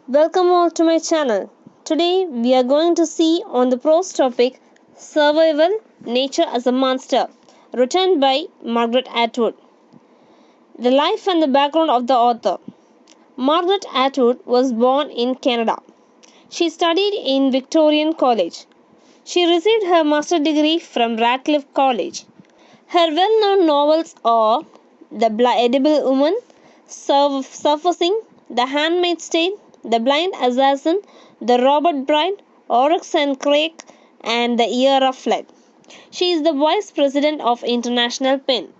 Welcome all to my channel. Today we are going to see on the prose topic Survival Nature as a Monster, written by Margaret Atwood. The life and the background of the author. Margaret Atwood was born in Canada. She studied in Victorian College. She received her master's degree from Radcliffe College. Her well-known novels are The Edible Woman, Surfacing, The Handmaid's Tale, The Blind Assassin, The Robert Bride, Oryx and Crake, and The Year of Flood. She is the Vice President of International PEN.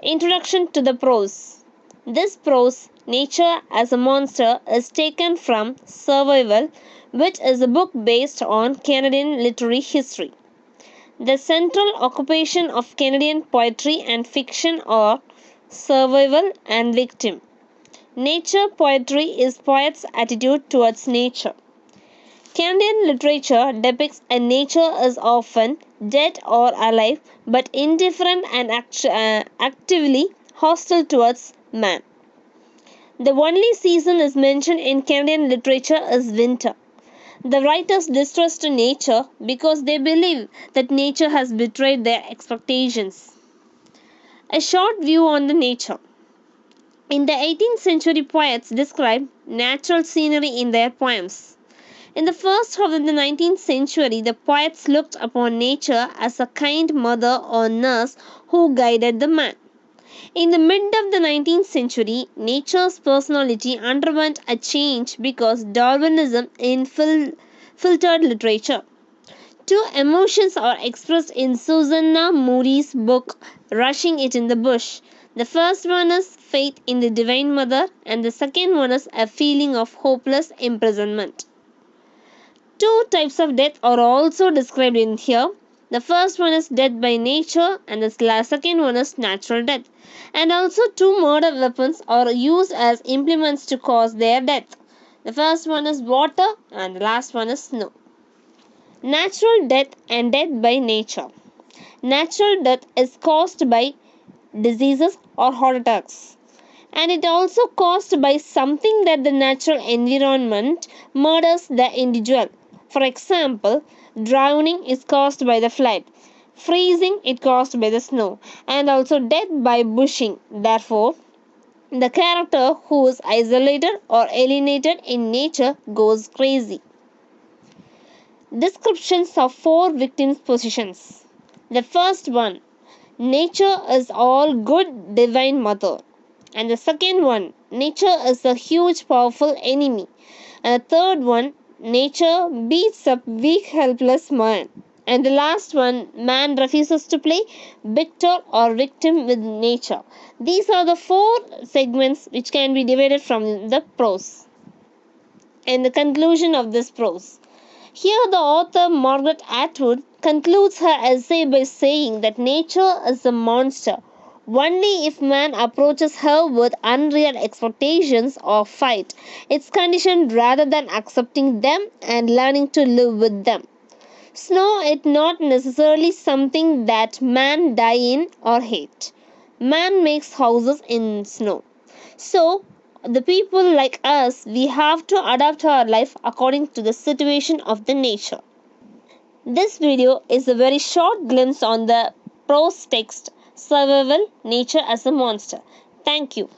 Introduction to the prose. This prose, Nature as a Monster, is taken from Survival, which is a book based on Canadian literary history. The central occupation of Canadian poetry and fiction are survival and victim. Nature poetry is poets' attitude towards nature. Canadian literature depicts a nature as often dead or alive, but indifferent and actively hostile towards man. The only season is mentioned in Canadian literature is winter. The writers distrust nature because they believe that nature has betrayed their expectations. A short view on the nature. In the 18th century, poets described natural scenery in their poems. In the first half of the 19th century, the poets looked upon nature as a kind mother or nurse who guided the man. In the mid of the 19th century, nature's personality underwent a change because Darwinism filtered literature. Two emotions are expressed in Susanna Moore's book Rushing It in the Bush. The first one is faith in the Divine Mother, and the second one is a feeling of hopeless imprisonment. Two types of death are also described in here. The first one is death by nature, and the second one is natural death. And also, two murder weapons are used as implements to cause their death. The first one is water, and the last one is snow. Natural death and death by nature. Natural death is caused by diseases or heart attacks, and it also caused by something that the natural environment murders the individual. For example, drowning is caused by the flood, freezing is caused by the snow, and also death by bushing. Therefore, the character who is isolated or alienated in nature goes crazy. Descriptions of four victims' positions. The first one, nature is all good divine mother. And the second one, nature is a huge powerful enemy. And the third one, nature beats up weak helpless man. And the last one, man refuses to play victor or victim with nature. These are the four segments which can be divided from the prose. And the conclusion of this prose. Here the author Margaret Atwood concludes her essay by saying that nature is a monster only if man approaches her with unreal expectations or fight its condition rather than accepting them and learning to live with them. Snow is not necessarily something that man die in or hate. Man makes houses in snow. So the people like us, we have to adapt our life according to the situation of the nature. This video is a very short glimpse on the prose text Survival Nature as a Monster. Thank you.